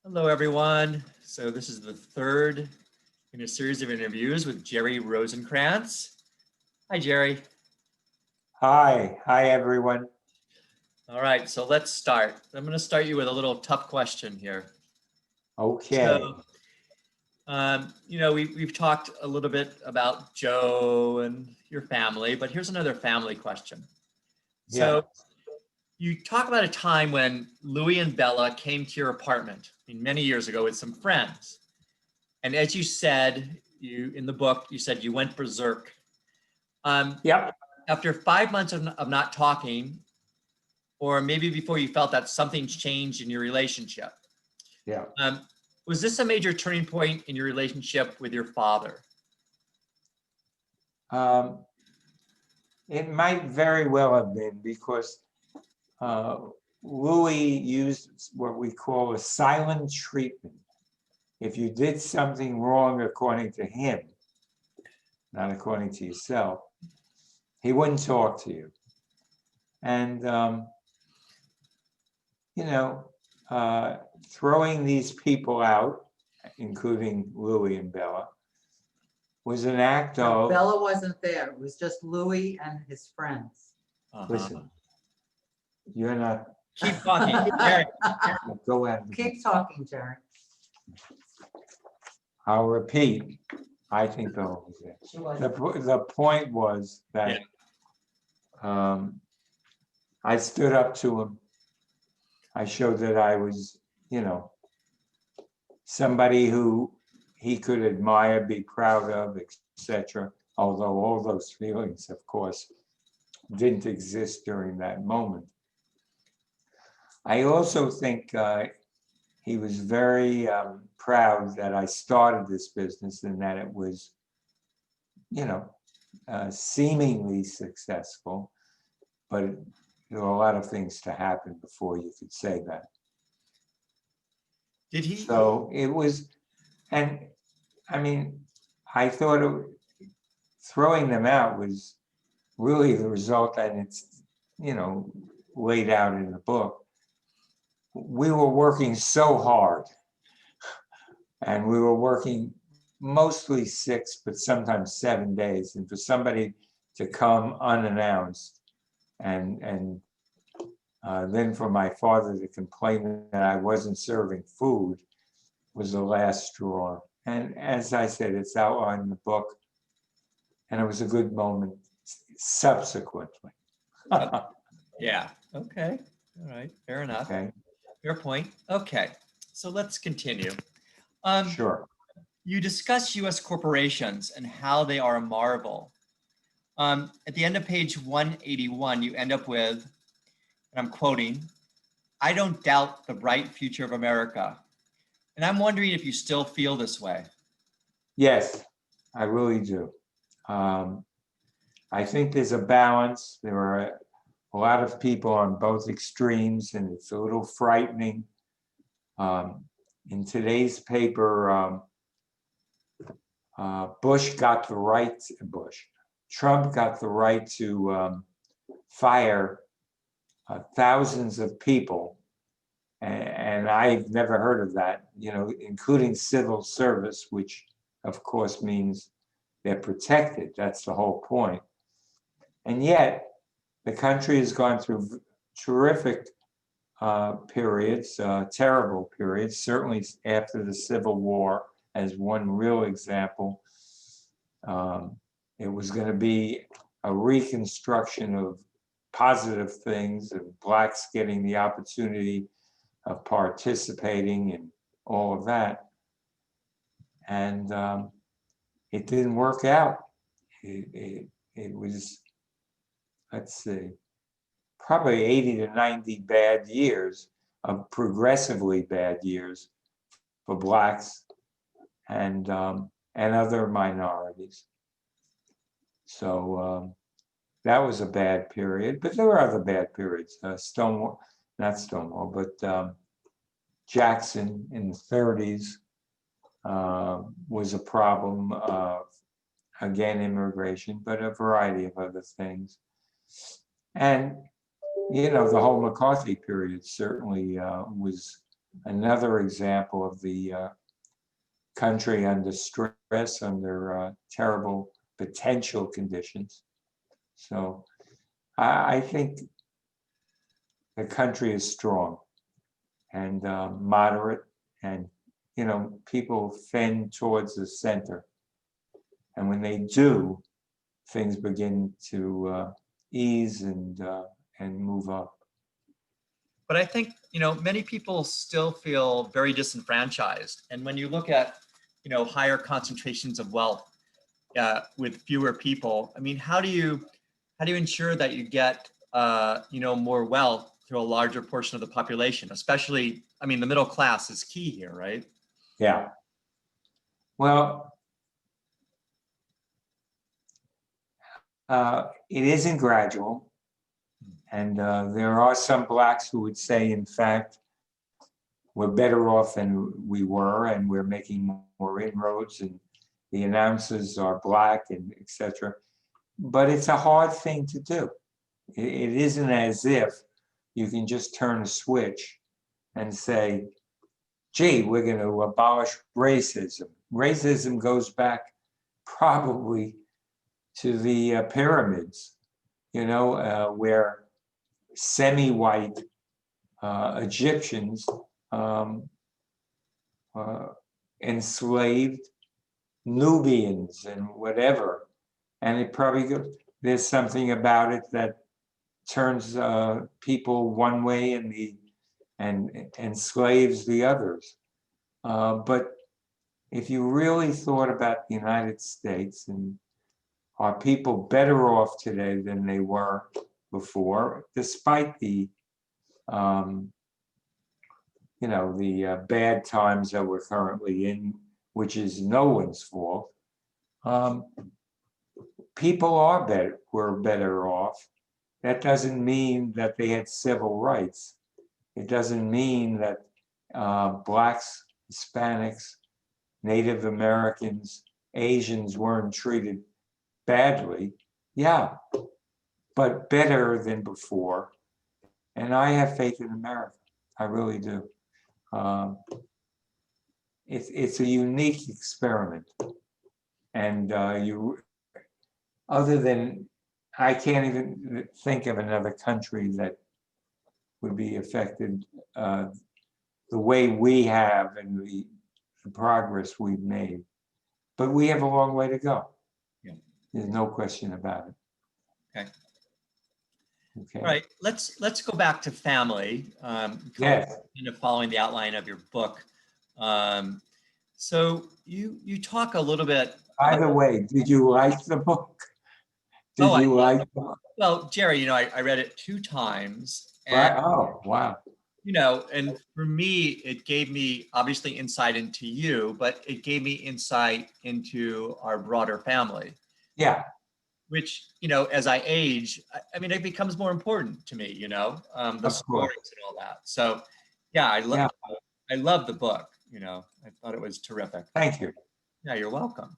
Hello, everyone. So this is the third in a series of interviews with Jerry Rosenkrantz. Hi, Jerry. Hi, everyone. All right, so let's start. I'm going to start you with a little tough question here. Okay. So, we've talked a little bit about Joe and your family, but here's another family question. Yeah. So, you talk about a time when Louie and Bella came to your apartment, many years ago with some friends. And as you said, in the book, you said you went berserk. Yep. After 5 months of not talking, or maybe before you felt that something's changed in your relationship, Yeah. was this a major turning point in your relationship with your father? It might very well have been because uh, Louis used what we call a silent treatment. If you did something wrong according to him, not according to yourself, he wouldn't talk to you. And, you know, throwing these people out, including Louis and Bella, was an act No, of, Bella wasn't there. It was just Louis and his friends. listen, you're not, Keep talking. Jerry. go ahead. Keep talking, Jerry. I'll repeat, I think Bella was there. She was. The point was that I stood up to him. I showed that I was, somebody who he could admire, be proud of, etc. Although all those feelings, of course, didn't exist during that moment. I also think he was very proud that I started this business and that it was, seemingly successful, but there were a lot of things to happen before you could say that. Did he? So it was, and I mean, I thought throwing them out was really the result, and it's, laid out in the book. We were working so hard, and we were working mostly 6, but sometimes 7 days. And for somebody to come unannounced and then for my father to complain that I wasn't serving food was the last straw. And as I said, it's outlined in the book, and it was a good moment subsequently. Yeah. Okay. All right. Fair enough. Okay, Fair point. Okay. So let's continue. sure. You discuss U.S. corporations and how they are a marvel. At the end of page 181, you end up with, and I'm quoting, "I don't doubt the bright future of America." And I'm wondering if you still feel this way. Yes, I really do. I think there's a balance. There are a lot of people on both extremes, and it's a little frightening. In today's paper, Trump got the right to fire thousands of people. And I've never heard of that, including civil service, which of course means they're protected. That's the whole point. And yet, the country has gone through terrific periods, terrible periods, certainly after the Civil War, as one real example. It was going to be a reconstruction of positive things, of Blacks getting the opportunity of participating and all of that. And it didn't work out. It was, let's see, probably 80 to 90 bad years of progressively bad years for Blacks and other minorities. So that was a bad period, but there were other bad periods. Stonewall, not Stonewall, but Jackson in the 30s was a problem. Again, immigration, but a variety of other things. And, the whole McCarthy period certainly was another example of the country under stress, under terrible potential conditions. So I think the country is strong and moderate, and people tend towards the center. And when they do, things begin to ease and move up. But I think, many people still feel very disenfranchised. And when you look at, higher concentrations of wealth with fewer people, I mean, how do you ensure that you get, more wealth through a larger portion of the population, especially, I mean, the middle class is key here, right? Yeah. Well, it isn't gradual. And there are some Blacks who would say, in fact, we're better off than we were, and we're making more inroads, and the announcers are Black, and etc. But it's a hard thing to do. It isn't as if you can just turn a switch and say, gee, we're going to abolish racism. Racism goes back probably to the pyramids, where semi-white Egyptians enslaved Nubians and whatever. And it probably there's something about it that turns people one way and enslaves the others. But if you really thought about the United States, and are people better off today than they were before, despite the bad times that we're currently in, which is no one's fault. People were better off. That doesn't mean that they had civil rights. It doesn't mean that Blacks, Hispanics, Native Americans, Asians weren't treated badly. Yeah, but better than before. And I have faith in America. I really do. It's a unique experiment. And other than, I can't even think of another country that would be affected the way we have and the progress we've made. But we have a long way to go. Yeah. There's no question about it. Okay. Okay. All right. Let's go back to family. Yes. Kind of following the outline of your book. So you talk a little bit. By the way, did you like the book? Did Oh, you like the book? Well, Jerry, I read it 2 times. Right. And, Oh, wow. and for me, it gave me obviously insight into you, but it gave me insight into our broader family. Yeah. Which, as I age, I mean, it becomes more important to me, the Of stories course. and all that. So, yeah, I love the book. I thought it was terrific. Thank you. Yeah, you're welcome.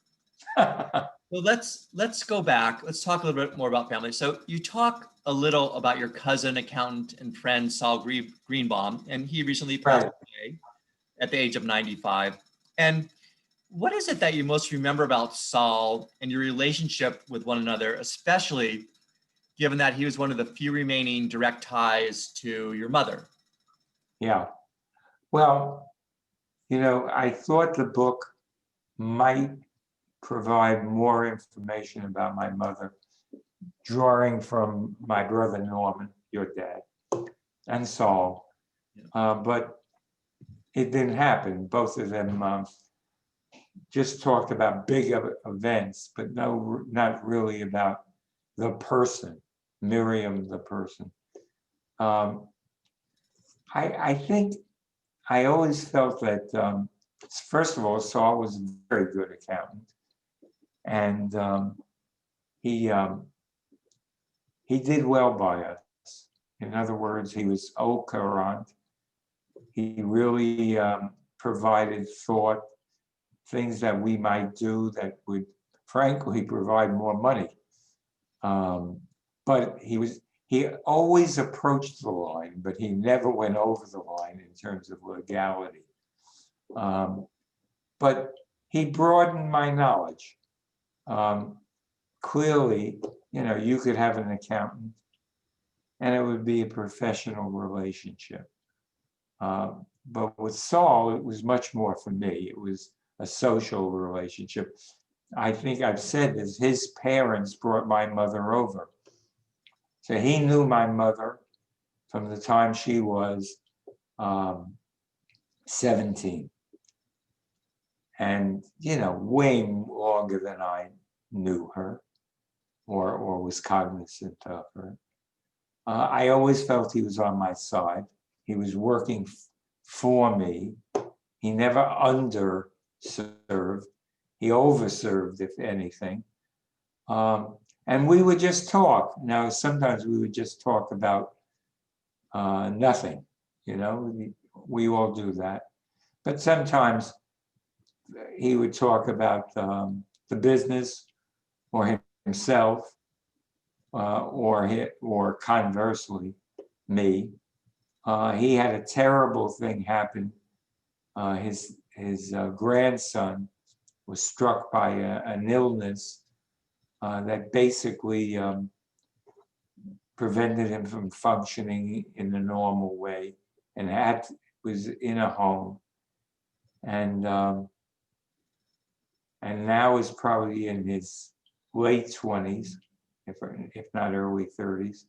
Well, let's go back. Let's talk a little bit more about family. So you talk a little about your cousin, accountant, and friend Saul Greenbaum, and he recently passed away at the age of 95. And what is it that you most remember about Saul and your relationship with one another, especially given that he was one of the few remaining direct ties to your mother? Yeah. Well, I thought the book might provide more information about my mother, drawing from my brother Norman, your dad, and Saul. But it didn't happen. Both of them just talked about big events, but not really about the person, Miriam, the person. I think I always felt that, first of all, Saul was a very good accountant. And he did well by us. In other words, he was au courant. He really provided thought, things that we might do that would, frankly, provide more money. But he he always approached the line, but he never went over the line in terms of legality. But he broadened my knowledge. Clearly, you could have an accountant and it would be a professional relationship. But with Saul, it was much more for me. It was a social relationship. I think I've said this, his parents brought my mother over. So he knew my mother from the time she was 17. And, way longer than I knew her or was cognizant of her. I always felt he was on my side. He was working for me. He never underserved. He overserved, if anything. And we would just talk. Now, sometimes we would just talk about nothing, we all do that. But sometimes he would talk about the business or himself, or conversely, me. He had a terrible thing happen. His grandson was struck by an illness that basically prevented him from functioning in the normal way, and was in a home, and now is probably in his late 20s, if not early 30s.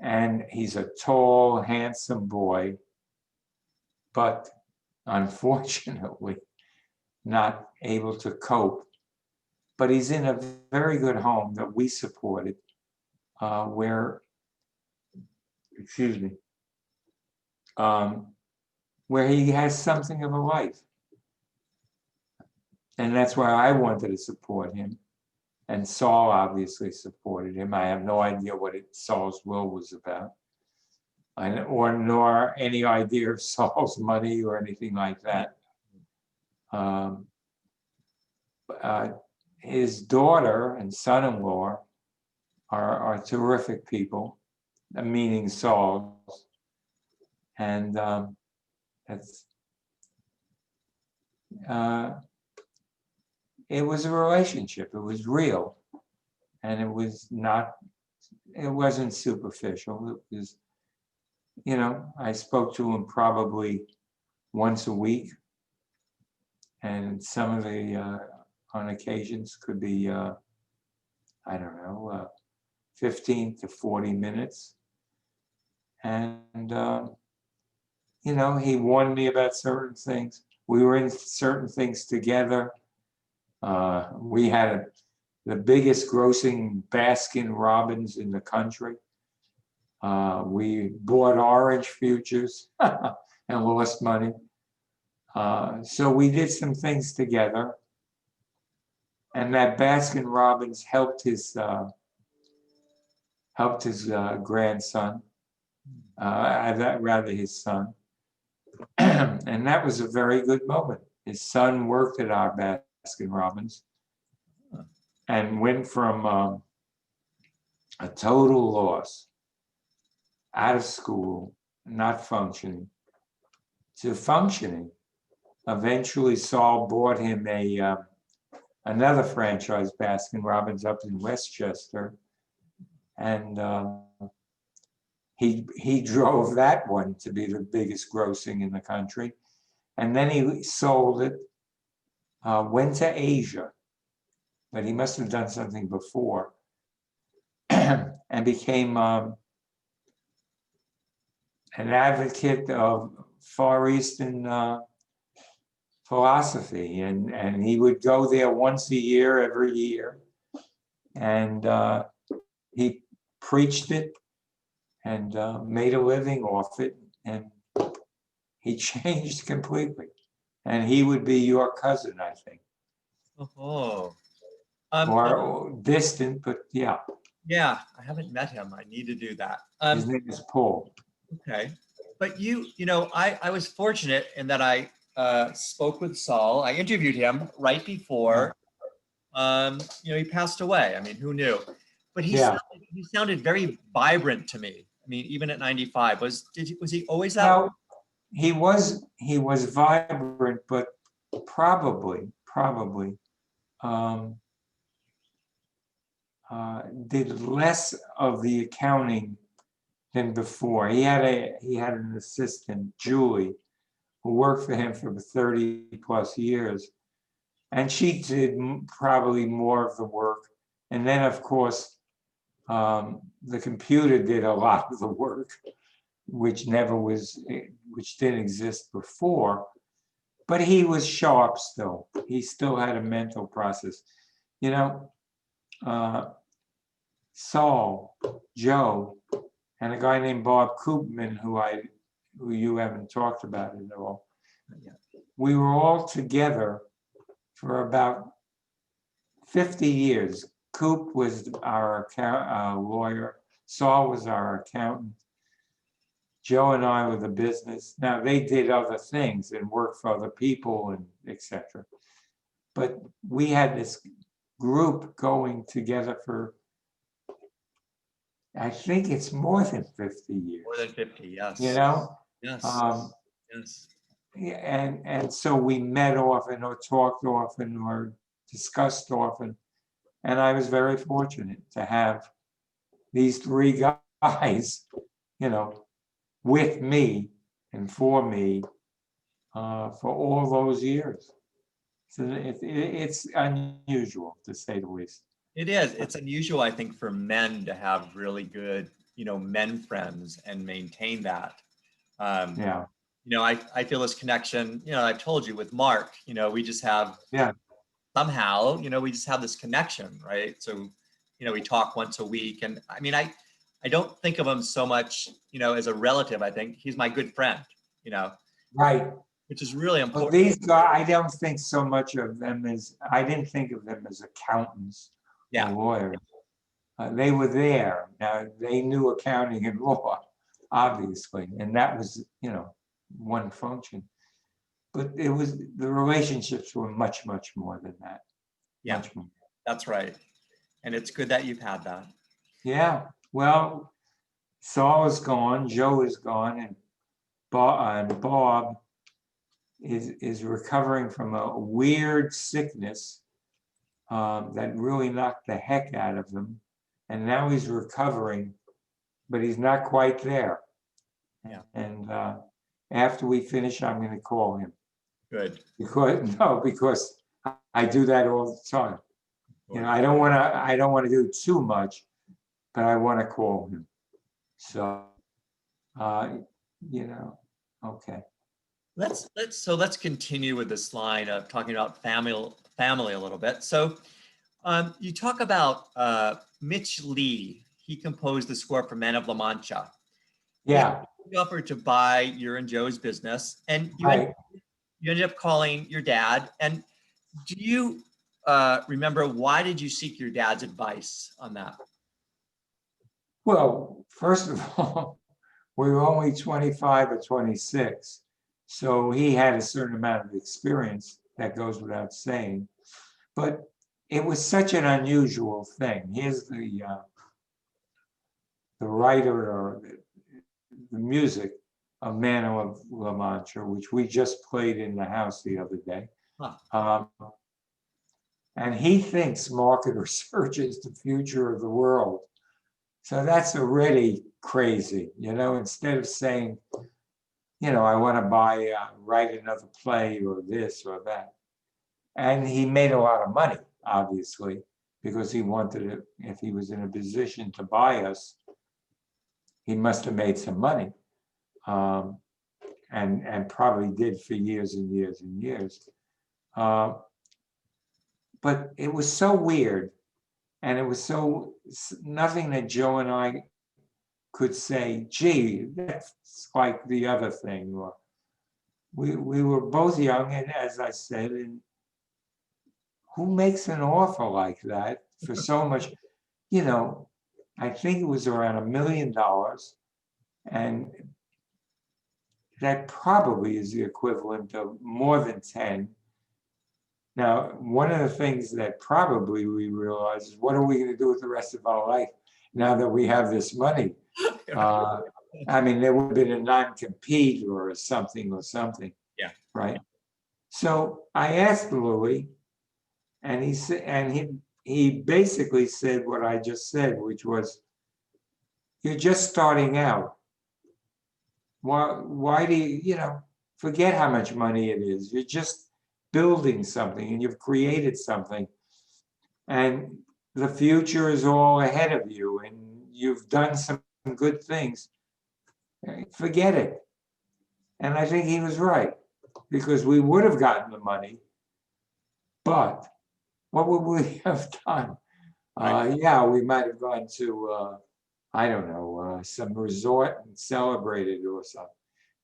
And he's a tall, handsome boy, but unfortunately not able to cope. But he's in a very good home that we supported, where he has something of a life. And that's why I wanted to support him. And Saul obviously supported him. I have no idea what Saul's will was about, nor any idea of Saul's money or anything like that. His daughter and son-in-law are terrific people, meaning Saul's. And it was a relationship. It was real, and it wasn't superficial. It was, I spoke to him probably once a week, and some of the on occasions could be 15 to 40 minutes. And he warned me about certain things. We were in certain things together. We had the biggest grossing Baskin Robbins in the country. We bought orange futures and lost money. So we did some things together. And that Baskin Robbins helped his grandson, rather his son. And that was a very good moment. His son worked at our Baskin Robbins and went from a total loss, out of school, not functioning, to functioning. Eventually, Saul bought him another franchise, Baskin Robbins, up in Westchester, and he drove that one to be the biggest grossing in the country. And then he sold it, went to Asia, but he must have done something before, and became an advocate of Far Eastern philosophy. And he would go there once a year, every year, and he preached it and made a living off it, and he changed completely. And he would be your cousin, I think. Oh. Or distant, but yeah. Yeah, I haven't met him. I need to do that. His name is Paul. Okay. But I was fortunate in that I spoke with Saul. I interviewed him right before, he passed away. I mean, who knew? but Yeah. he sounded very vibrant to me. I mean, even at 95, was he always that way? Well, he was vibrant, but probably um, did less of the accounting than before. He had an assistant, Julie, who worked for him for 30 plus years. And she did probably more of the work. And then, of course, the computer did a lot of the work, which didn't exist before. But he was sharp still. He still had a mental process. You know, Saul, Joe, and a guy named Bob Koopman, who you haven't talked about at all. Yeah. We were all together for about 50 years. Coop was our lawyer. Saul was our accountant. Joe and I were the business. Now they did other things and worked for other people and etc. But we had this group going together for, I think it's more than 50 years. More than 50, yes. You know? Yes. Yes. And so we met often or talked often or discussed often. And I was very fortunate to have these three guys, with me and for me for all those years. So it's unusual, to say the least. It is. It's unusual, I think, for men to have really good, men friends and maintain that. Yeah. I feel this connection, I've told you with Mark, we just have, Yeah. somehow, we just have this connection, right? So, we talk once a week. And I mean, I don't think of him so much, as a relative. I think he's my good friend, Right. which is really But important. these guys, I don't think so much of them as, I didn't think of them as accountants Yeah. or lawyers. They were there. Now, they knew accounting and law, obviously, and that was, one function. But the relationships were much, much more than that. Yeah. Much more. That's right. And it's good that you've had that. Yeah. Well, Saul is gone, Joe is gone, and Bob is recovering from a weird sickness that really knocked the heck out of him. And now he's recovering, but he's not quite there. Yeah. And after we finish, I'm going to call him. Good. Because I do that all the time. I don't want to do too much, but I want to call him. So, okay. Let's continue with this line of talking about family a little bit. So you talk about Mitch Lee. He composed the score for Men of La Mancha. Yeah. He offered to buy your and Joe's business, and you ended up calling your dad. And do you remember, why did you seek your dad's advice on that? Well, first of all, we were only 25 or 26. So he had a certain amount of experience, that goes without saying. But it was such an unusual thing. Here's the writer or the music of Man of La Mancha, which we just played in the house the other day. Huh. And he thinks market research is the future of the world. So that's already crazy, instead of saying, I want to write another play or this or that. And he made a lot of money, obviously, because he wanted it. If he was in a position to buy us, he must have made some money. And probably did for years and years and years. But it was so weird. And it was so nothing that Joe and I could say, gee, that's like the other thing. Or we were both young, and as I said, and who makes an offer like that for so much? I think it was around $1 million, and that probably is the equivalent of more than 10. Now, one of the things that probably we realize is what are we going to do with the rest of our life now that we have this money? I mean, there would have been a non-compete or something, Yeah. right? So I asked Louis, and he said, and he basically said what I just said, which was, you're just starting out. Why do you, forget how much money it is. You're just building something and you've created something. And the future is all ahead of you and you've done some good things. Forget it. And I think he was right, because we would have gotten the money, but what would we have done? Yeah, we might have gone to, I don't know, some resort and celebrated or something.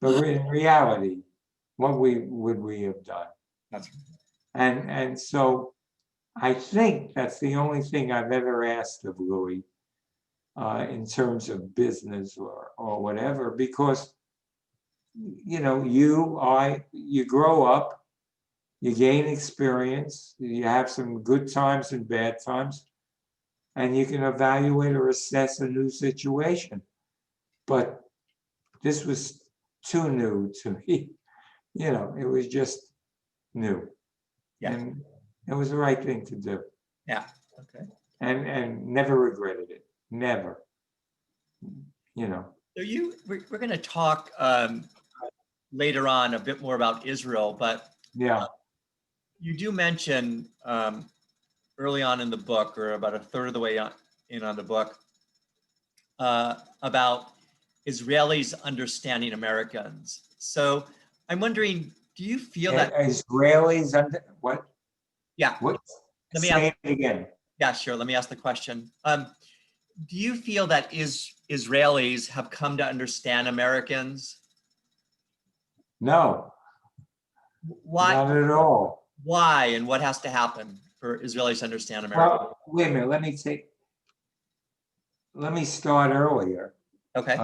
But in reality, what would we have done? That's And so I think that's the only thing I've ever asked of Louis in terms of business or whatever, because you grow up, you gain experience, you have some good times and bad times, and you can evaluate or assess a new situation. But this was too new to me. It was just new. Yeah. And it was the right thing to do. Yeah. Okay. And never regretted it. Never. So we're going to talk later on a bit more about Israel, but Yeah. you do mention early on in the book, or about a third of the way on the book, about Israelis understanding Americans. So I'm wondering, do you feel that? Israelis under what? Yeah. What? Let me Say it again. Yeah, sure. Let me ask the question. Do you feel that Israelis have come to understand Americans? No. Why? Not at all. Why, and what has to happen for Israelis to understand America? Well, wait a minute. Let me start earlier. Okay.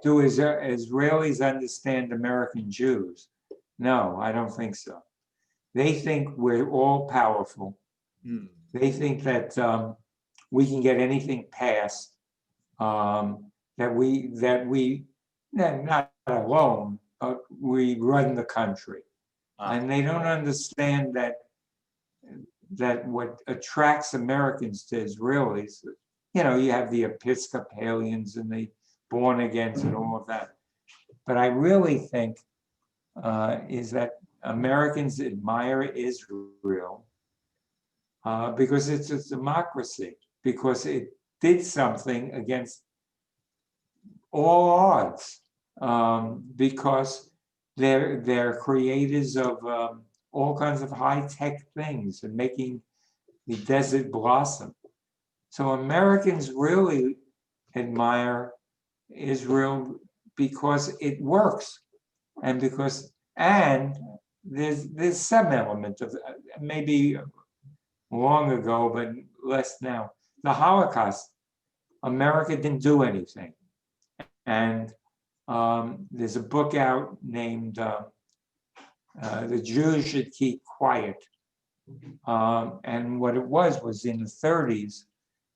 Do Israelis understand American Jews? No, I don't think so. They think we're all powerful. They think that we can get anything passed. That we not alone, but we run the country. And they don't understand that what attracts Americans to Israelis, you have the Episcopalians and the born agains and all of that. But I really think is that Americans admire Israel because it's a democracy, because it did something against all odds, because they're creators of all kinds of high-tech things and making the desert blossom. So Americans really admire Israel because it works, and there's some element of maybe long ago, but less now. The Holocaust, America didn't do anything, and there's a book out named "The Jews Should Keep Quiet," and what it was in the 30s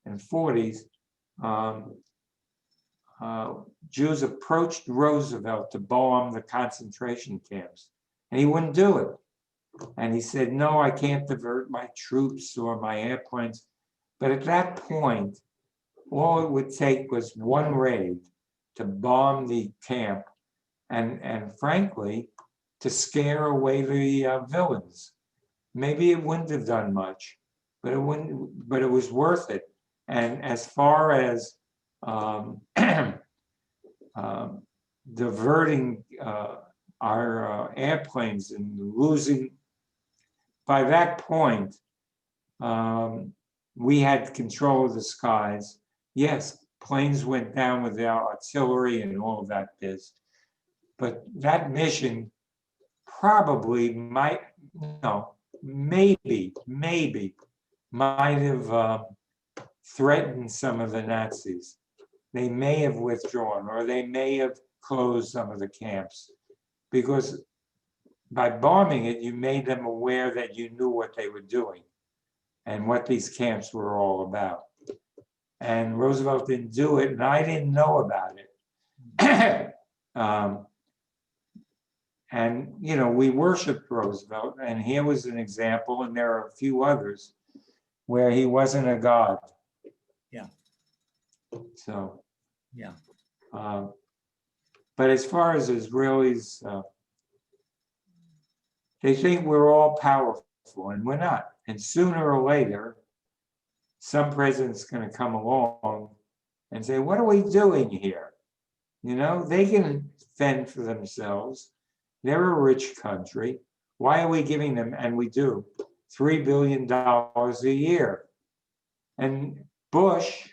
and 40s. Jews approached Roosevelt to bomb the concentration camps, and he wouldn't do it. And he said, no, I can't divert my troops or my airplanes. But at that point, all it would take was one raid to bomb the camp and frankly, to scare away the villains. Maybe it wouldn't have done much, but it was worth it. And as far as diverting our airplanes and losing, by that point, we had control of the skies. Yes, planes went down with their artillery and all of that biz. But that mission probably maybe might have threatened some of the Nazis. They may have withdrawn, or they may have closed some of the camps, because by bombing it, you made them aware that you knew what they were doing and what these camps were all about. And Roosevelt didn't do it, and I didn't know about it. And, you know, we worshiped Roosevelt, and here was an example, and there are a few others where he wasn't a god. Yeah. So, Yeah. but as far as Israelis, they think we're all powerful, and we're not. And sooner or later, some president's going to come along and say, what are we doing here? You know, they can fend for themselves. They're a rich country. Why are we giving them, and we do, $3 billion a year? And Bush,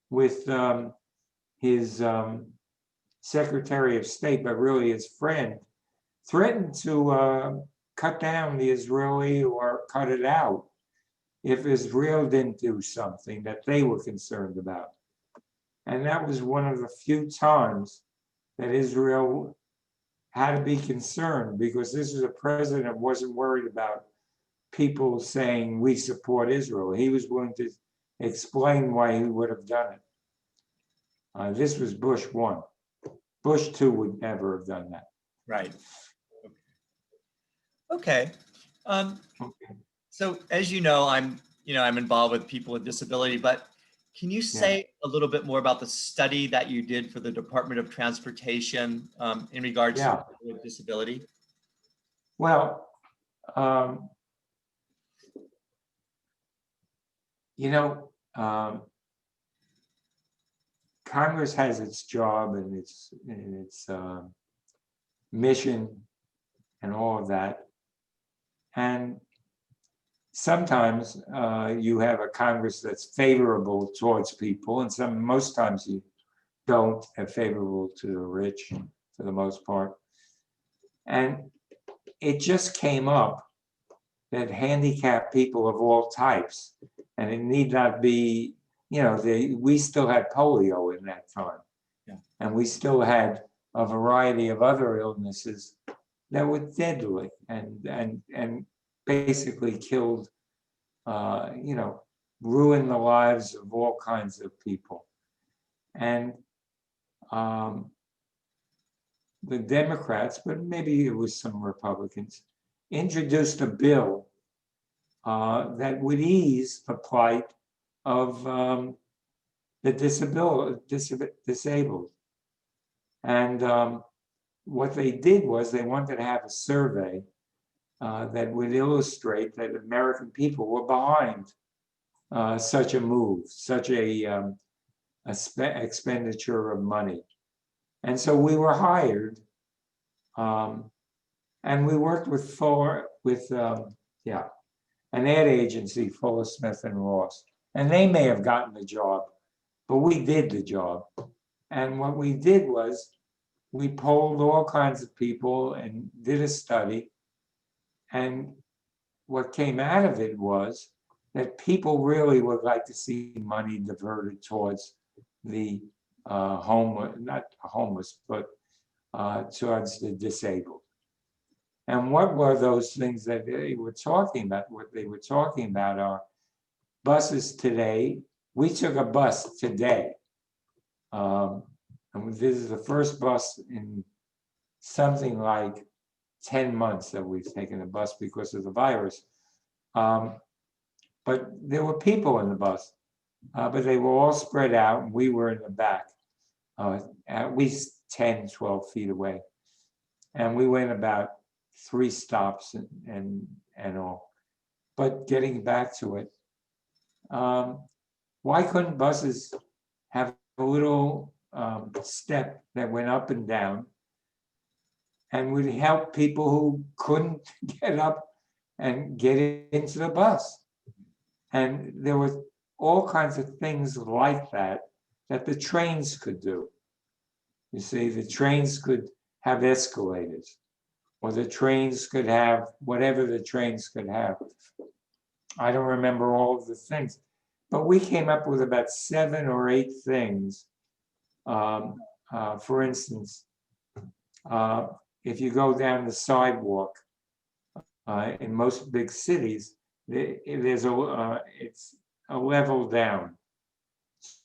with his Secretary of State, but really his friend, threatened to cut down the Israeli or cut it out if Israel didn't do something that they were concerned about. And that was one of the few times that Israel had to be concerned, because this is a president who wasn't worried about people saying we support Israel. He was willing to explain why he would have done it. This was Bush 1. Bush 2 would never have done that. Right. Okay. Okay. So as you know, I'm involved with people with disability, but can you say a little bit more about the study that you did for the Department of Transportation in regards to people with disability? Well, Congress has its job and its mission and all of that. And sometimes you have a Congress that's favorable towards people, and most times you don't have favorable to the rich for the most part. And it just came up that handicapped people of all types, and it need not be, we still had polio in that time. Yeah. And we still had a variety of other illnesses that were deadly and basically killed, ruined the lives of all kinds of people. And the Democrats, but maybe it was some Republicans, introduced a bill that would ease the plight of the disabled. And what they did was they wanted to have a survey that would illustrate that American people were behind such a move, such a expenditure of money. And so we were hired, and we worked with an ad agency, Fuller Smith and Ross, and they may have gotten the job, but we did the job. And what we did was we polled all kinds of people and did a study. And what came out of it was that people really would like to see money diverted towards the not homeless, but towards the disabled. And what were those things that they were talking about? What they were talking about are buses today. We took a bus today. And this is the first bus in something like 10 months that we've taken a bus because of the virus. But there were people in the bus, but they were all spread out, and we were in the back, at least 10, 12 feet away. And we went about 3 stops and all. But getting back to it, why couldn't buses have a little step that went up and down and would help people who couldn't get up and get into the bus? And there were all kinds of things like that the trains could do. You see, the trains could have escalators, or the trains could have whatever the trains could have. I don't remember all of the things, but we came up with about 7 or 8 things. For instance, if you go down the sidewalk in most big cities, it's a level down.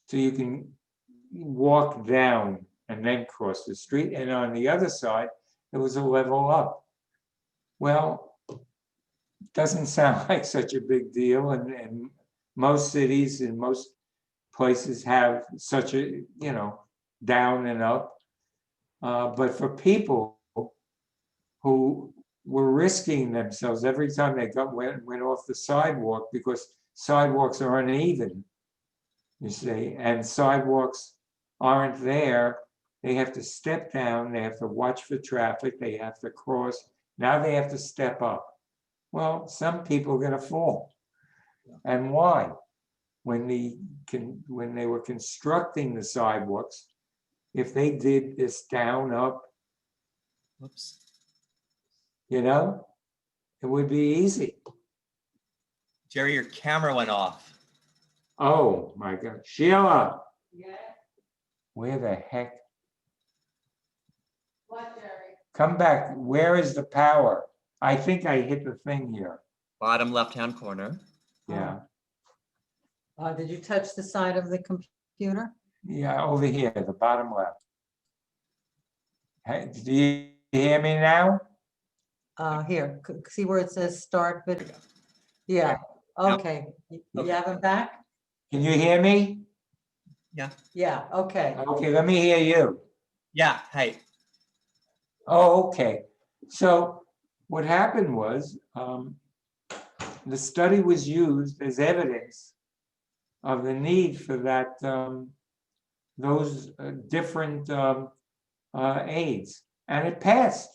So you can walk down and then cross the street. And on the other side, it was a level up. Well, doesn't sound like such a big deal. And most cities and most places have such a, down and up. But for people who were risking themselves every time they went off the sidewalk, because sidewalks are uneven, you see, and sidewalks aren't there. They have to step down, they have to watch for traffic, they have to cross. Now they have to step up. Well, some people are going to fall. And why? When they were constructing the sidewalks, if they did this down, up, Whoops. it would be easy. Jerry, your camera went off. Oh my God. Sheila, Yeah, where the heck? what, Jerry? Come back. Where is the power? I think I hit the thing here. Bottom left-hand corner. Yeah. Did you touch the side of the computer? Yeah, over here, the bottom left. Hey, do you hear me now? Here, see where it says start There we video? go. Yeah, Now- okay. You Okay. have it back? Can you hear me? Yeah, okay. Okay, let me hear you. Yeah, hey. Oh, okay. So what happened was the study was used as evidence of the need for that those different aids, and it passed.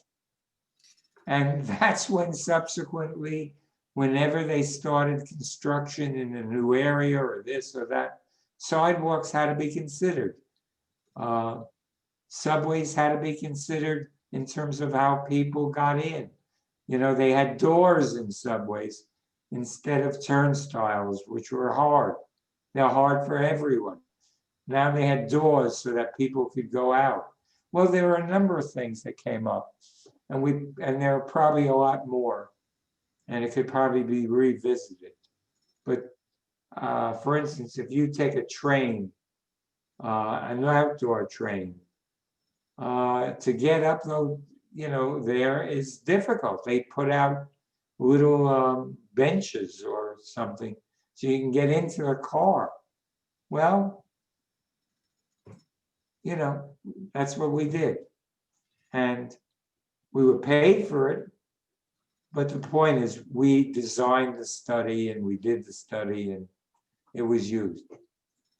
And that's when subsequently, whenever they started construction in a new area or this or that, sidewalks had to be considered. Subways had to be considered in terms of how people got in. They had doors in subways instead of turnstiles, which were hard. They're hard for everyone. Now they had doors so that people could go out. Well, there were a number of things that came up, and there are probably a lot more, and it could probably be revisited. But for instance, if you take a train, an outdoor train, to get up though, there is difficult. They put out little benches or something so you can get into a car. Well, that's what we did. And we were paid for it. But the point is, we designed the study and we did the study and it was used.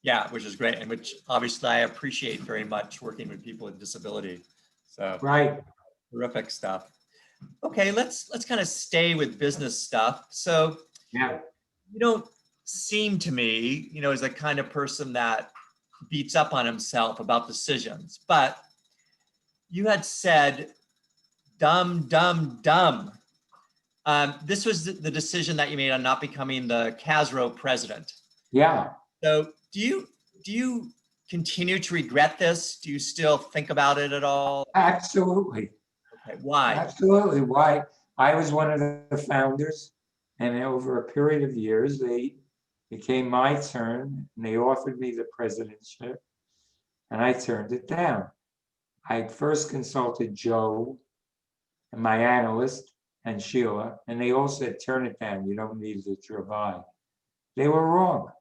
Yeah, which is great, and which obviously I appreciate very much, working with people with disability. So Right. terrific stuff. Okay, let's kind of stay with business stuff. So Yeah. you don't seem to me, as the kind of person that beats up on himself about decisions, but you had said, dumb, dumb, dumb. This was the decision that you made on not becoming the CASRO president. Yeah. So do you continue to regret this? Do you still think about it at all? Absolutely. Okay, why? Absolutely. Why? I was one of the founders, and over a period of years, they became my turn, and they offered me the presidentship, and I turned it down. I first consulted Joe and my analyst and Sheila, and they all said, turn it down. You don't need to survive. They were wrong.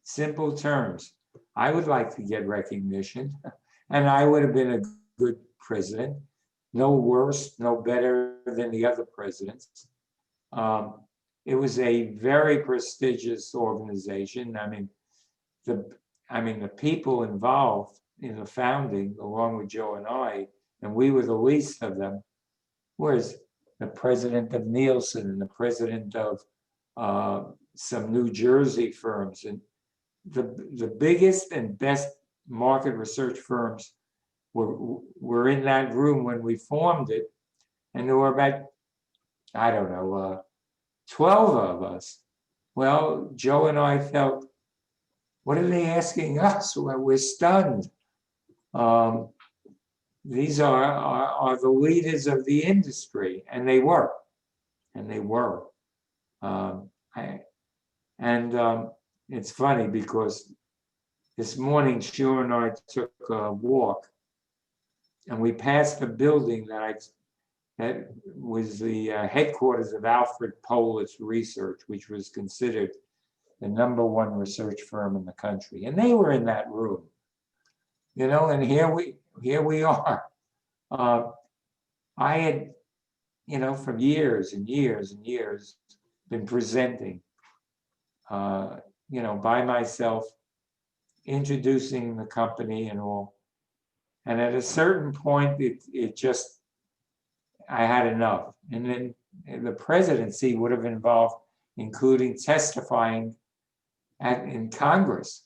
Simple terms. I would like to get recognition, and I would have been a good president. No worse, no better than the other presidents. It was a very prestigious organization. The people involved in the founding, along with Joe and I, and we were the least of them, was the president of Nielsen and the president of some New Jersey firms, and the biggest and best market research firms were in that room when we formed it, and there were about, I don't know, 12 of us. Well, Joe and I felt, what are they asking us? Well, we're stunned. These are the leaders of the industry, and they were. and they were. It's funny because this morning, Shu and I took a walk, and we passed a building that was the headquarters of Alfred Polis Research, which was considered the #1 research firm in the country, and they were in that room, and here we are. I had, for years and years and years, been presenting, by myself, introducing the company and all. And at a certain point, I had enough. And then the presidency would have involved including testifying in Congress,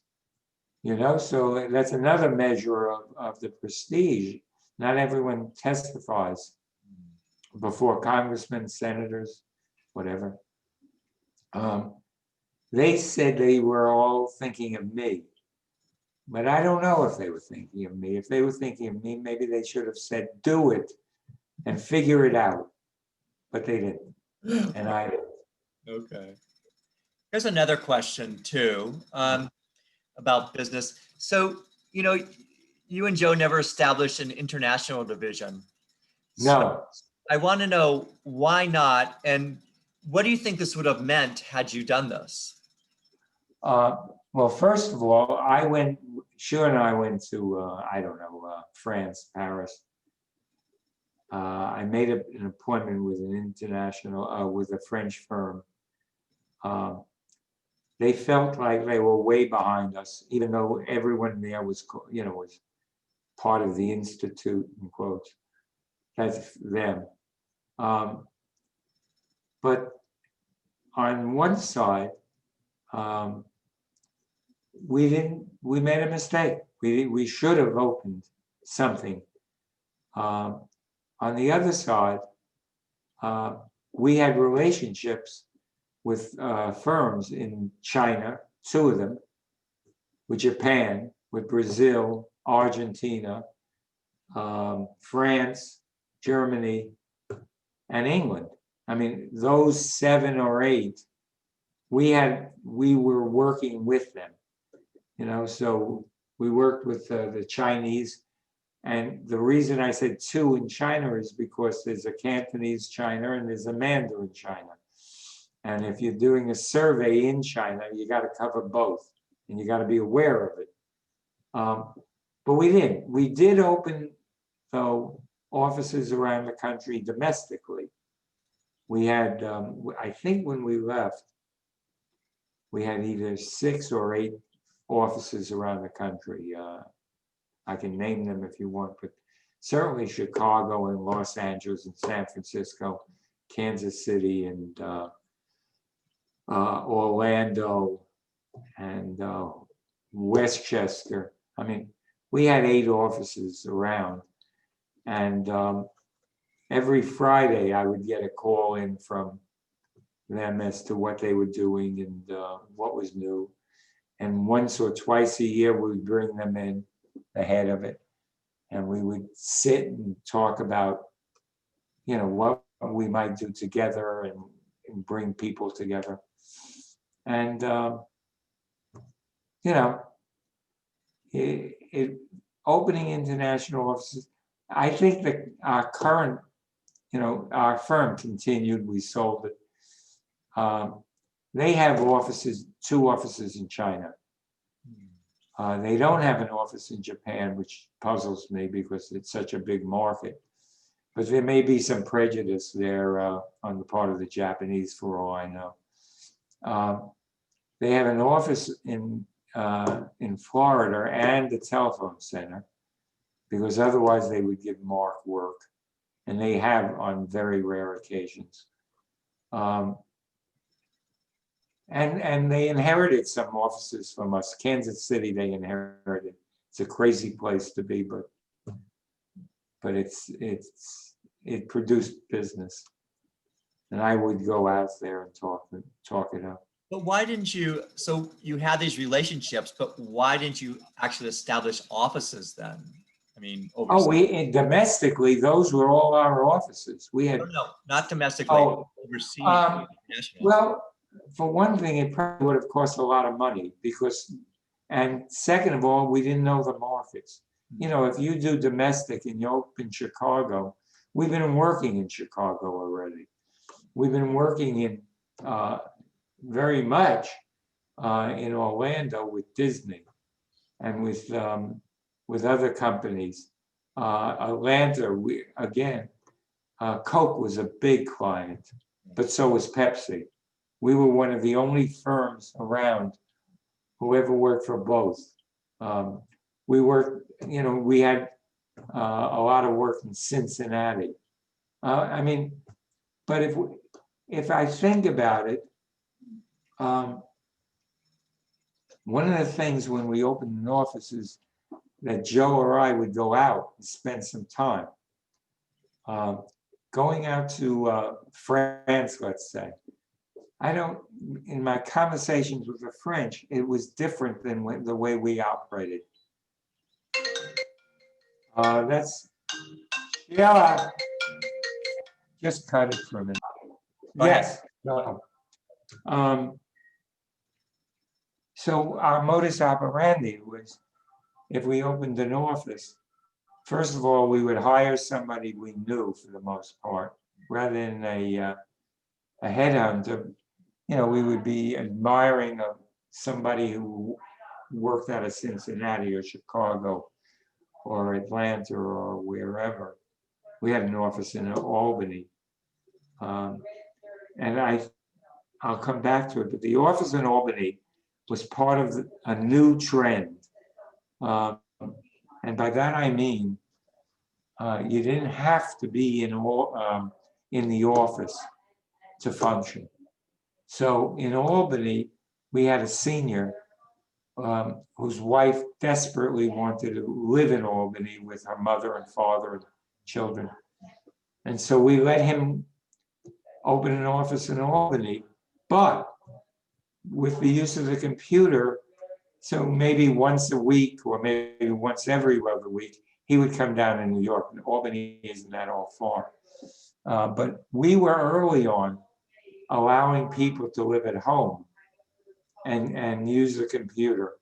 so that's another measure of the prestige. Not everyone testifies before congressmen, senators, whatever. They said they were all thinking of me, but I don't know if they were thinking of me. If they were thinking of me, maybe they should have said, do it and figure it out, but they didn't, and I didn't. Okay. Here's another question too, about business. So, you and Joe never established an international division. No. So I want to know why not, and what do you think this would have meant had you done this? Well, first of all, Shu and I went to, France, Paris. I made an appointment with with a French firm. They felt like they were way behind us, even though everyone there was part of the institute, in quotes. That's them. But on one side, we made a mistake. We should have opened something. On the other side, we had relationships with firms in China, 2 of them, with Japan, with Brazil, Argentina, France, Germany, and England. I mean, those 7 or 8, we were working with them, so we worked with the Chinese. And the reason I said 2 in China is because there's a Cantonese China and there's a Mandarin China. And if you're doing a survey in China, you got to cover both, and you got to be aware of it. But we didn't. We did open, though, offices around the country domestically. We had, I think when we left, we had either 6 or 8 offices around the country. I can name them if you want, but certainly Chicago and Los Angeles and San Francisco, Kansas City and Orlando and Westchester. I mean, we had 8 offices around, and every Friday I would get a call in from them as to what they were doing and what was new. And once or twice a year, we would bring them in, the head of it, and we would sit and talk about, what we might do together and bring people together. And, opening international offices, I think that our current, our firm continued, we sold it. They have 2 offices in China. They don't have an office in Japan, which puzzles me because it's such a big market. But there may be some prejudice there on the part of the Japanese, for all I know. They have an office in Florida and a telephone center, because otherwise they would give Mark work, and they have on very rare occasions. And they inherited some offices from us. Kansas City, they inherited. It's a crazy place to be, but it produced business. And I would go out there and talk it up. But why didn't you, so you had these relationships, but why didn't you actually establish offices then? I mean, overseas. Domestically, those were all our offices. We had, No, not domestically. oh, oversee Um, national? Well, for one thing, it probably would have cost a lot of money because, and second of all, we didn't know the markets. You know, if you do domestic and you open Chicago, we've been working in Chicago already. We've been working in very much in Orlando with Disney and with other companies. Atlanta, we again, Coke was a big client, but so was Pepsi. We were one of the only firms around who ever worked for both. We worked, you know, we had a lot of work in Cincinnati. I mean, but if I think about it, one of the things when we opened an office is that Joe or I would go out and spend some time. Going out to France, let's say. I don't, in my conversations with the French, it was different than the way we operated. That's, yeah, just cut it for a minute. Go ahead. Yes, no. So our modus operandi was, if we opened an office, first of all, we would hire somebody we knew for the most part, rather than a headhunter. You know, we would be admiring somebody who worked out of Cincinnati or Chicago or Atlanta or wherever. We had an office in Albany. And I'll come back to it, but the office in Albany was part of a new trend. And by that I mean, you didn't have to be in the office to function. So in Albany, we had a senior whose wife desperately wanted to live in Albany with her mother and father and children. And so we let him open an office in Albany, but with the use of the computer, so maybe once a week or maybe once every other week, he would come down to New York. And Albany isn't that all far. But we were early on allowing people to live at home and use the computer.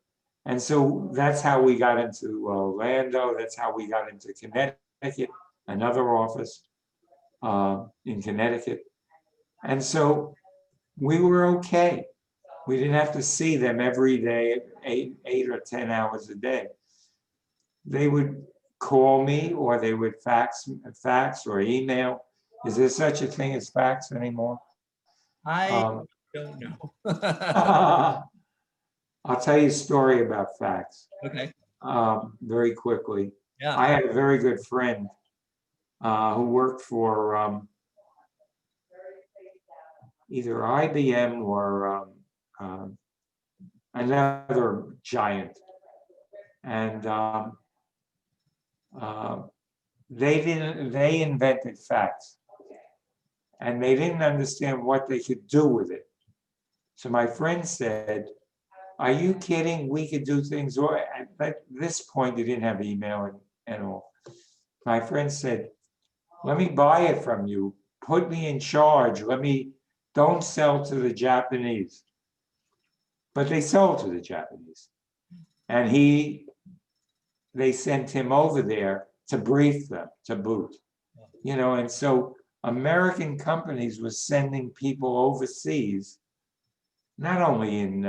And so that's how we got into Orlando. That's how we got into Connecticut, another office in Connecticut. And so we were okay. We didn't have to see them every day, 8 or 10 hours a day. They would call me or they would fax or email. Is there such a thing as fax anymore? I don't know. I'll tell you a story about fax Okay. very quickly. Yeah. I had a very good friend who worked for either IBM or another giant. And they invented fax. And they didn't understand what they could do with it. So my friend said, "Are you kidding? We could do things." Or at this point, you didn't have email and all. My friend said, "Let me buy it from you. Put me in charge. Don't sell to the Japanese." But they sold to the Japanese. And they sent him over there to brief them, to boot. You know, and so American companies were sending people overseas, not only in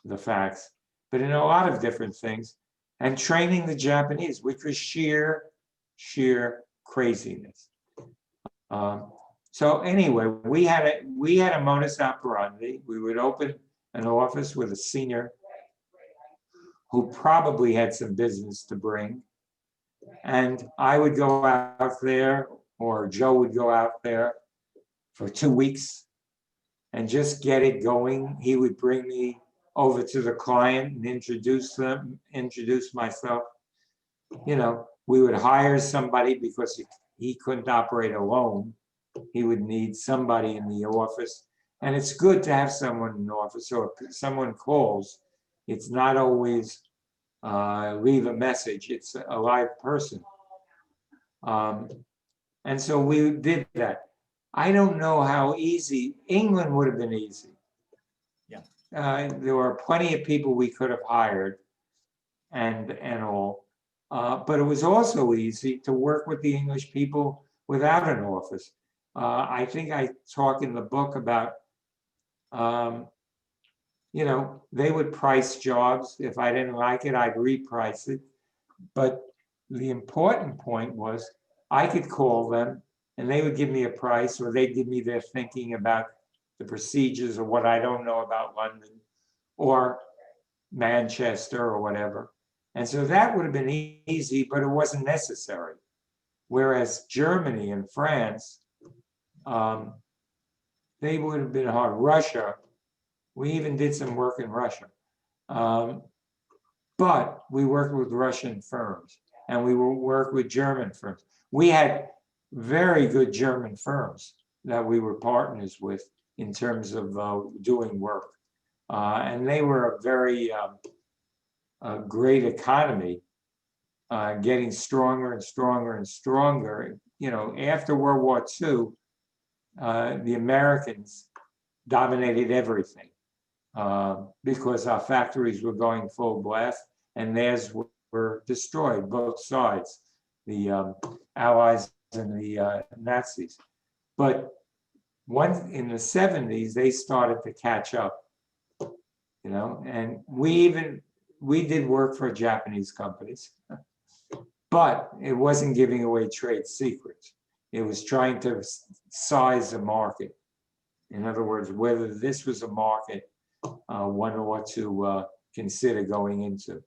the fax, but in a lot of different things, and training the Japanese, which was sheer craziness. So anyway, we had a modus operandi. We would open an office with a senior who probably had some business to bring, and I would go out there, or Joe would go out there for 2 weeks and just get it going. He would bring me over to the client and introduce myself. You know, we would hire somebody because he couldn't operate alone. He would need somebody in the office. And it's good to have someone in the office. So if someone calls, it's not always leave a message. It's a live person. And so we did that. I don't know how easy, England would have been easy. Yeah. There were plenty of people we could have hired and all. But it was also easy to work with the English people without an office. I think I talk in the book about, you know, they would price jobs. If I didn't like it, I'd reprice it. But the important point was I could call them and they would give me a price, or they'd give me their thinking about the procedures or what I don't know about London or Manchester or whatever. And so that would have been easy, but it wasn't necessary. Whereas Germany and France, they would have been hard. Russia, we even did some work in Russia. But we worked with Russian firms and we worked with German firms. We had very good German firms that we were partners with in terms of doing work. And they were a very great economy, getting stronger and stronger and stronger. You know, after World War II, the Americans dominated everything because our factories were going full blast and theirs were destroyed, both sides, the Allies and the Nazis. But once in the 70s, they started to catch up, you know, and we did work for Japanese companies, but it wasn't giving away trade secrets. It was trying to size the market. In other words, whether this was a market one ought to consider going into.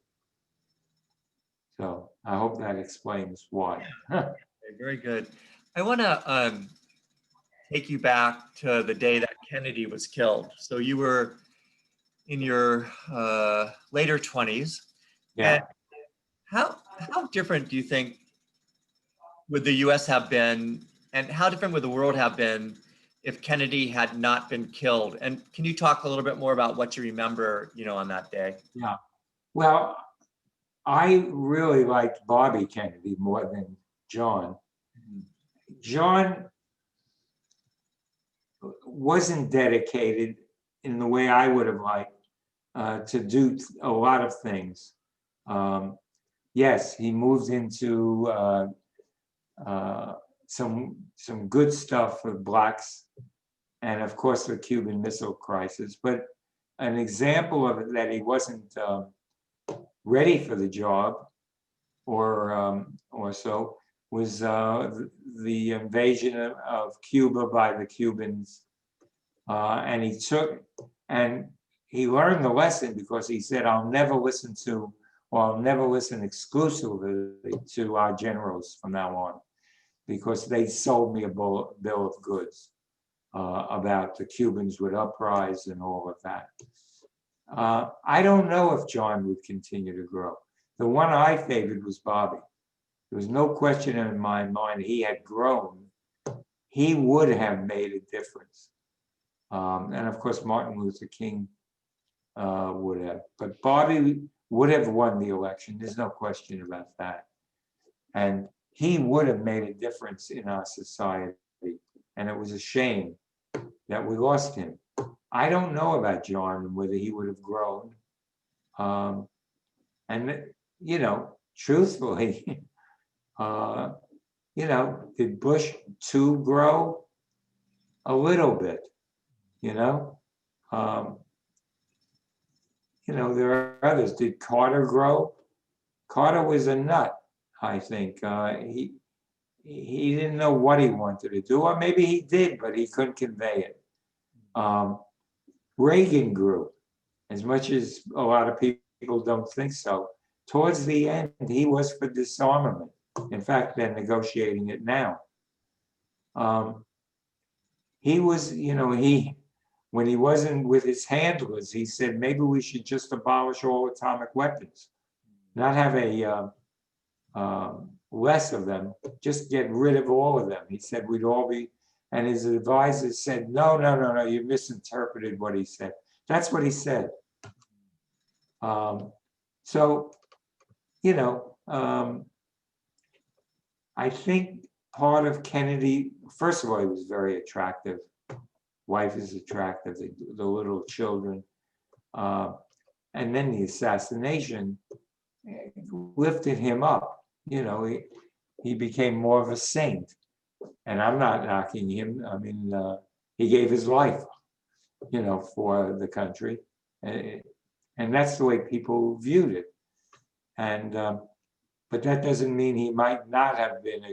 So I hope that explains why. Okay, very good. I want to take you back to the day that Kennedy was killed. So you were in your later 20s. Yeah. And how different do you think would the US have been, and how different would the world have been if Kennedy had not been killed? And can you talk a little bit more about what you remember, you know, on that day? Yeah. Well, I really liked Bobby Kennedy more than John. John wasn't dedicated in the way I would have liked to do a lot of things. Yes, he moved into some good stuff for blacks, and of course the Cuban Missile Crisis. But an example of it that he wasn't ready for the job, or so, was the invasion of Cuba by the Cubans, and he learned the lesson because he said, "I'll never listen to, or I'll never listen exclusively to our generals from now on, because they sold me a bill of goods about the Cubans would uprise and all of that." I don't know if John would continue to grow. The one I favored was Bobby. There was no question in my mind he had grown. He would have made a difference. And of course, Martin Luther King would have. But Bobby would have won the election. There's no question about that. And he would have made a difference in our society. And it was a shame that we lost him. I don't know about John and whether he would have grown. And, you know, truthfully, you know, did Bush too grow? A little bit, you know? You know, there are others. Did Carter grow? Carter was a nut, I think. He didn't know what he wanted to do, or maybe he did, but he couldn't convey it. Reagan grew, as much as a lot of people don't think so. Towards the end, he was for disarmament. In fact, they're negotiating it now. He was, you know, when he wasn't with his handlers, he said, maybe we should just abolish all atomic weapons, not have less of them, just get rid of all of them. He said we'd all be, and his advisors said, no, you misinterpreted what he said. That's what he said. So, you know, I think part of Kennedy, first of all, he was very attractive. Wife is attractive, the little children. And then the assassination lifted him up. You know, he became more of a saint. And I'm not knocking him. I mean, he gave his life, you know, for the country. And that's the way people viewed it. And but that doesn't mean he might not have been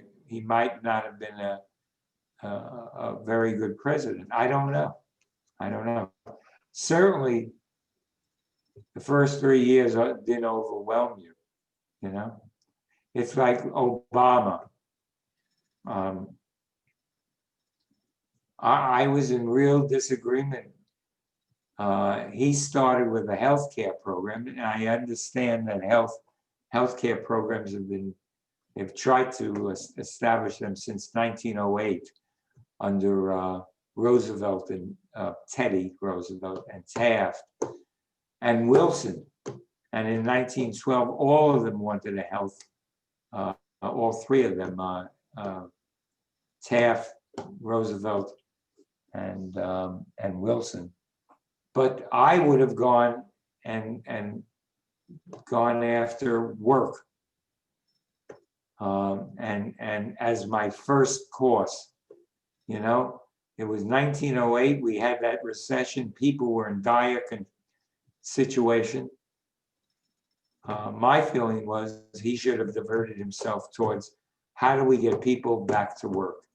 a very good president. I don't know. I don't know. Certainly, the first 3 years didn't overwhelm you. You know, it's like Obama. I was in real disagreement. He started with a healthcare program, and I understand that healthcare programs they've tried to establish them since 1908 under Roosevelt and Teddy Roosevelt and Taft and Wilson. And in 1912, all of them wanted a health, all three of them, Taft, Roosevelt, and Wilson. But I would have gone and gone after work, and as my first course. You know, it was 1908. We had that recession. People were in dire situation. My feeling was he should have diverted himself towards how do we get people back to work?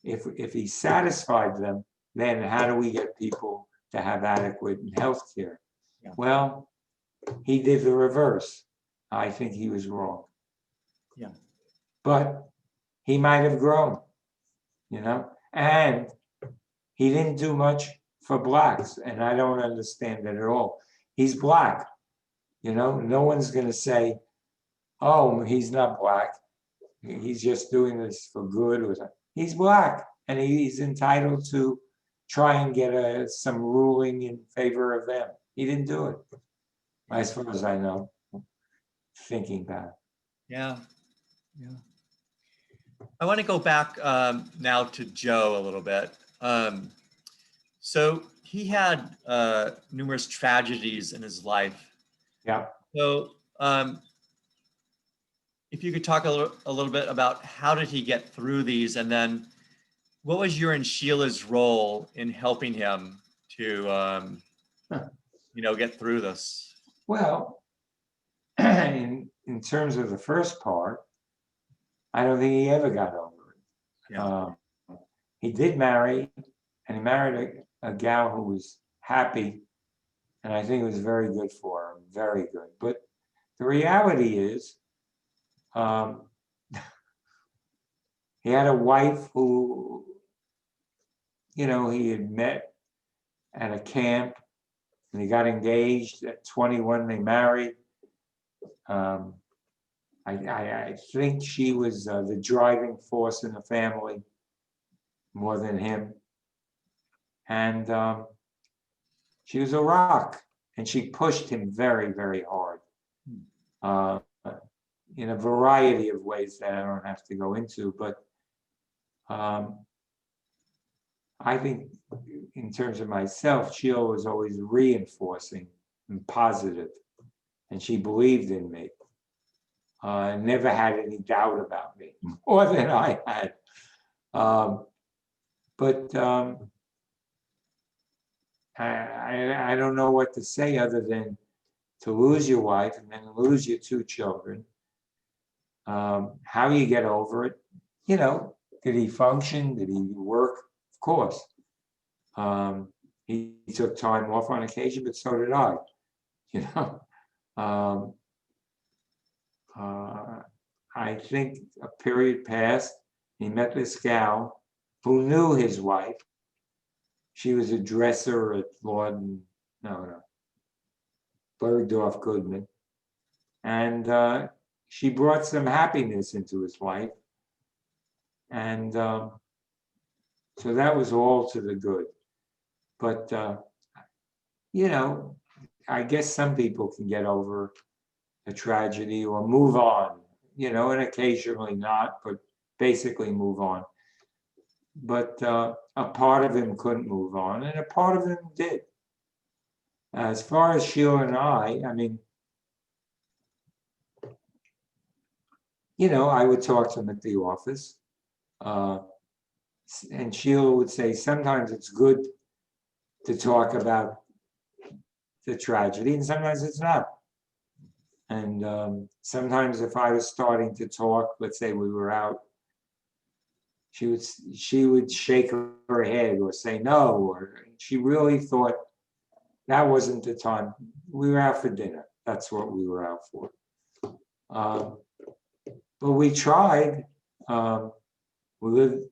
If he satisfied them, then how do we get people to have adequate health care? Yeah. Well, he did the reverse. I think he was wrong. Yeah. But he might have grown, you know, and he didn't do much for blacks, and I don't understand that at all. He's black, you know, no one's going to say, oh, he's not black. He's just doing this for good. He's black, and he's entitled to try and get some ruling in favor of them. He didn't do it, as far as I know, thinking back. Yeah. Yeah. I want to go back now to Joe a little bit. So he had numerous tragedies in his life. Yeah. So if you could talk a little bit about how did he get through these, and then what was your and Sheila's role in helping him to, you know, get through this? Well, in terms of the first part, I don't think he ever got over it. Yeah. He did marry, and he married a gal who was happy, and I think it was very good for him, very good. But the reality is, he had a wife who, you know, he had met at a camp, and they got engaged at 21. They married. I think she was the driving force in the family more than him. And she was a rock, and she pushed him very, very hard in a variety of ways that I don't have to go into. But I think in terms of myself, Sheila was always reinforcing and positive, and she believed in me. Never had any doubt about me, more than I had. But I don't know what to say other than to lose your wife and then lose your two children. How you get over it, you know, did he function? Did he work? Of course. He took time off on occasion, but so did I, you know. I think a period passed. He met this gal who knew his wife. She was a dresser at Bergdorf Goodman. And she brought some happiness into his life. And so that was all to the good. But, you know, I guess some people can get over a tragedy or move on, you know, and occasionally not, but basically move on. But a part of him couldn't move on, and a part of him did. As far as Sheila and I mean, I would talk to him at the office. And Sheila would say, sometimes it's good to talk about the tragedy, and sometimes it's not. And sometimes if I was starting to talk, let's say we were out, she would shake her head or say no, or she really thought that wasn't the time. We were out for dinner. That's what we were out for. But we tried. We lived,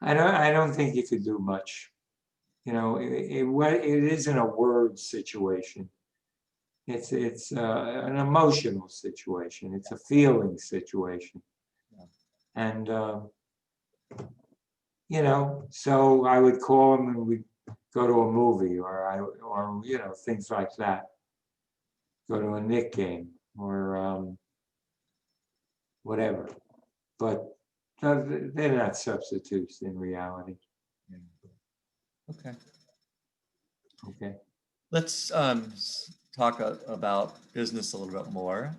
I don't think you could do much. It isn't a word situation. It's an emotional situation. It's a feeling situation. And so I would call him and we'd go to a movie or things like that. Go to a Knick game or whatever. But they're not substitutes in reality. Okay. Okay. Let's talk about business a little bit more.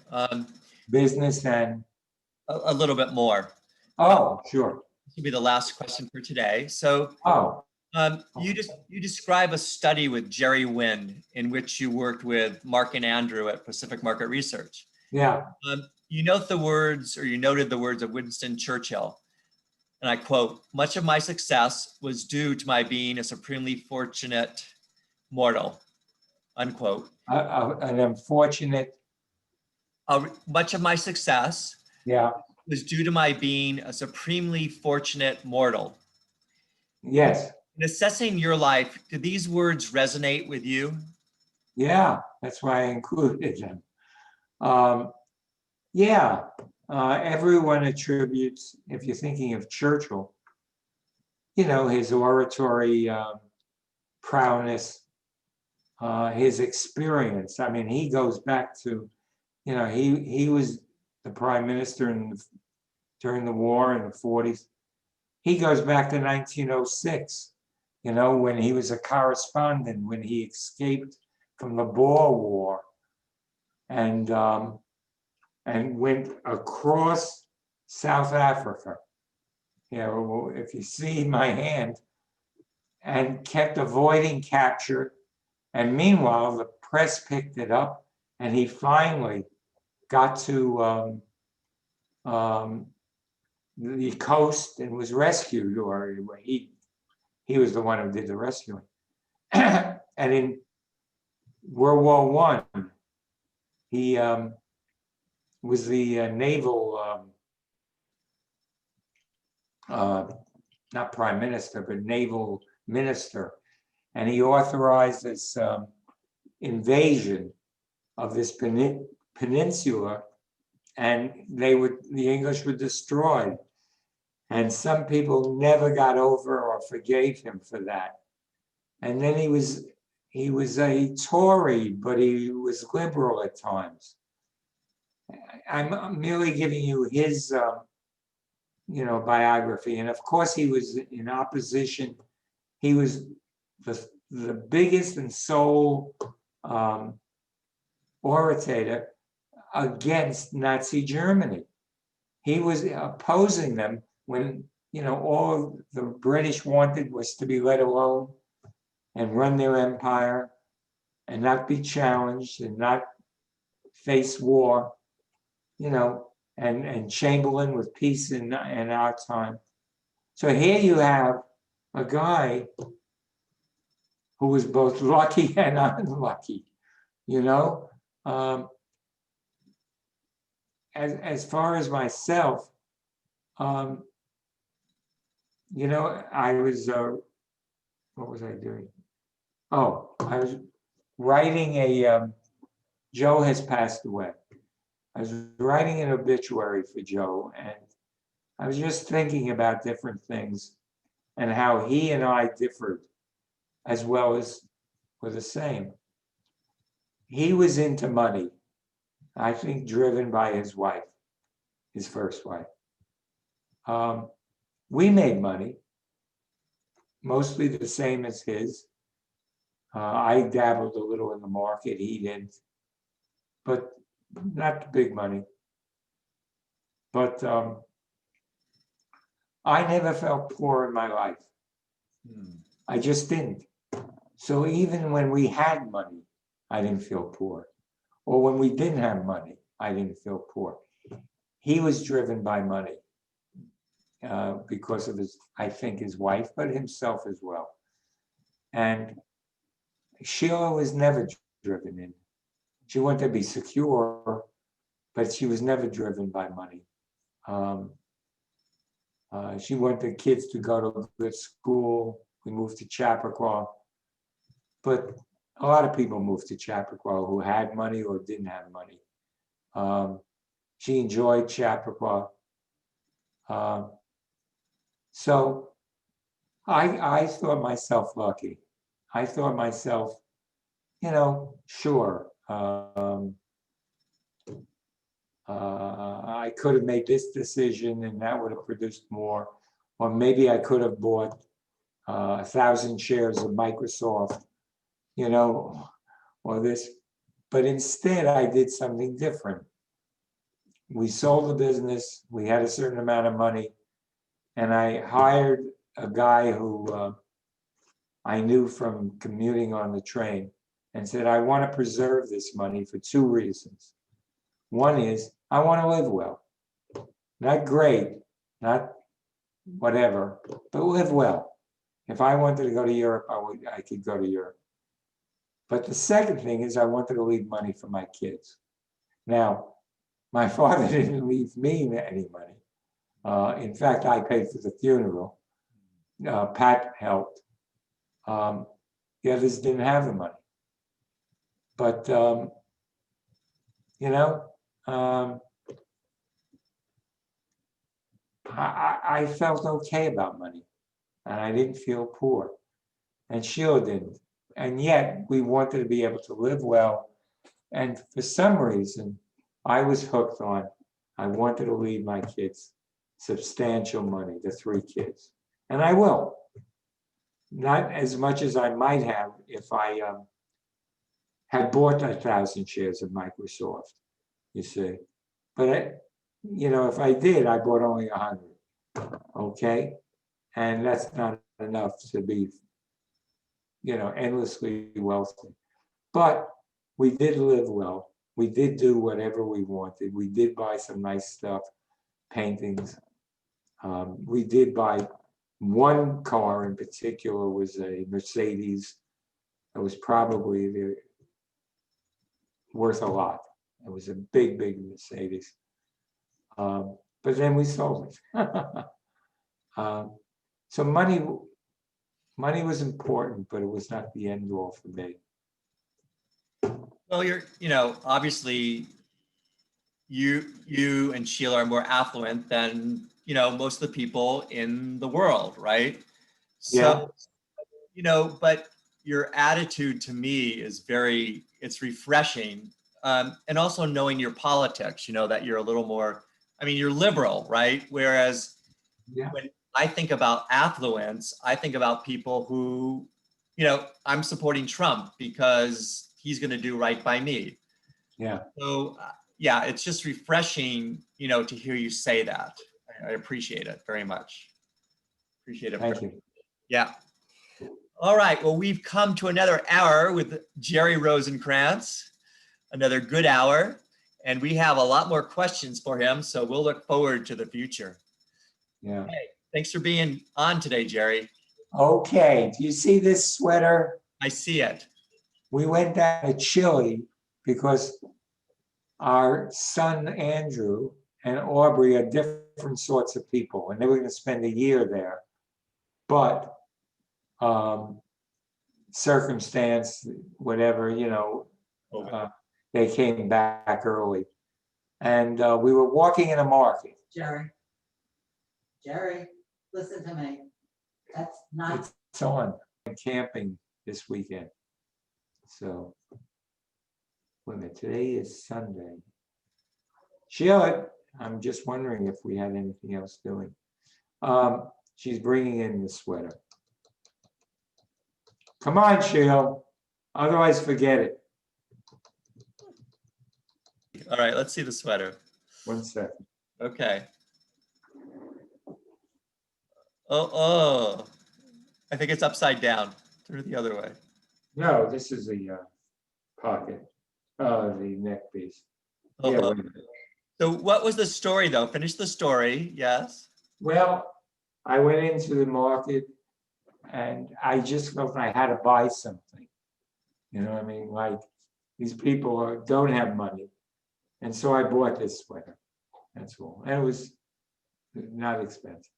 Business and A little bit more. Sure. This will be the last question for today. So you describe a study with Jerry Wind in which you worked with Mark and Andrew at Pacific Market Research. Yeah. You noted the words of Winston Churchill, and I quote, "Much of my success was due to my being a supremely fortunate mortal," unquote. An unfortunate. Much of my success was due to my being a supremely fortunate mortal. Yes. In assessing your life, do these words resonate with you? Yeah, that's why I included them. Everyone attributes, if you're thinking of Churchill, his oratory prowess, his experience. I mean, he goes back to, he was the prime minister during the war in the 40s. He goes back to 1906, when he was a correspondent, when he escaped from the Boer War and went across South Africa. If you see my hand, and kept avoiding capture. And meanwhile, the press picked it up and he finally got to the coast and was rescued, or he was the one who did the rescuing. And in World War I, he was the naval, not prime minister, but naval minister. And he authorized this invasion of this peninsula, and the English were destroyed. And some people never got over or forgave him for that. And then he was a Tory, but he was liberal at times. I'm merely giving you his, biography. And of course, he was in opposition. He was the biggest and sole orator against Nazi Germany. He was opposing them when, all the British wanted was to be let alone and run their empire and not be challenged and not face war, and Chamberlain with peace in our time. So here you have a guy who was both lucky and unlucky, As far as myself, I was, what was I doing? Oh, I was writing Joe has passed away. I was writing an obituary for Joe, and I was just thinking about different things and how he and I differed as well as were the same. He was into money. I think driven by his wife, his first wife. We made money, mostly the same as his. I dabbled a little in the market, he didn't, but not the big money. But I never felt poor in my life. I just didn't. So even when we had money, I didn't feel poor. Or when we didn't have money, I didn't feel poor. He was driven by money because of his, I think, his wife, but himself as well. And Sheila was never driven in. She wanted to be secure, but she was never driven by money. She wanted the kids to go to a good school. We moved to Chappaqua. But a lot of people moved to Chappaqua who had money or didn't have money. She enjoyed Chappaqua. So I thought myself lucky. I thought myself, sure. I could have made this decision and that would have produced more. Or maybe I could have bought 1,000 shares of Microsoft, or this. But instead, I did something different. We sold the business. We had a certain amount of money. And I hired a guy who I knew from commuting on the train and said, I want to preserve this money for 2 reasons. One is I want to live well. Not great, not whatever, but live well. If I wanted to go to Europe, I could go to Europe. But the second thing is I wanted to leave money for my kids. Now, my father didn't leave me any money. In fact, I paid for the funeral. Pat helped. The others didn't have the money. But, I felt okay about money and I didn't feel poor. And Sheila didn't. And yet we wanted to be able to live well. And for some reason, I was hooked on, I wanted to leave my kids substantial money, the 3 kids. And I will. Not as much as I might have if I had bought 1,000 shares of Microsoft, you see. But, if I did, I bought only 100, okay? And that's not enough to be, endlessly wealthy. But we did live well. We did do whatever we wanted. We did buy some nice stuff, paintings. We did buy one car in particular, was a Mercedes. It was probably worth a lot. It was a big, big Mercedes. But then we sold it. So money was important, but it was not the end all for me. Well, obviously you and Sheila are more affluent than, most of the people in the world, right? So, but your attitude to me is it's refreshing. And also knowing your politics, that you're a little more, you're liberal, right? Whereas when I think about affluence, I think about people who, I'm supporting Trump because he's going to do right by me. Yeah. So, it's just refreshing, to hear you say that. I appreciate it very much. Appreciate it. Thank you. Yeah. All right. Well, we've come to another hour with Jerry Rosenkrantz, another good hour. And we have a lot more questions for him. So we'll look forward to the future. Yeah. Hey, thanks for being on today, Jerry. Okay. Do you see this sweater? I see it. We went down to Chile because our son Andrew and Aubrey are different sorts of people, and they were going to spend a year there. But circumstance, whatever, they came back early. And we were walking in a market. Jerry, listen to me. That's not. It's on. I'm camping this weekend. So, wait a minute, today is Sunday. Sheila, I'm just wondering if we had anything else doing. She's bringing in the sweater. Come on, Sheila, otherwise forget it. All right, let's see the sweater. 1 second. Okay. Oh, I think it's upside down. Turn it the other way. No, this is the pocket, the neck piece. Oh, Yeah, oh. wait a minute. So what was the story though? Finish the story, yes. Well, I went into the market and I just felt I had to buy something. You know what I mean? Like, these people don't have money. And so I bought this sweater. That's all. And it was not expensive.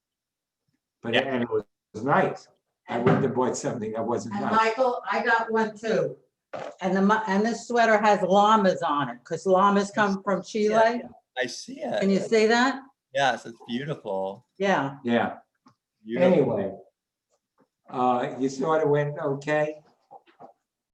But, Yeah. and it was nice. I wouldn't have bought something that wasn't And nice. Michael, I got one too. And this sweater has llamas on it, because llamas come from Chile. Yeah, I see Can you it. see that? Yes, it's beautiful. Yeah. Yeah. Beautiful. Anyway, you thought it went okay?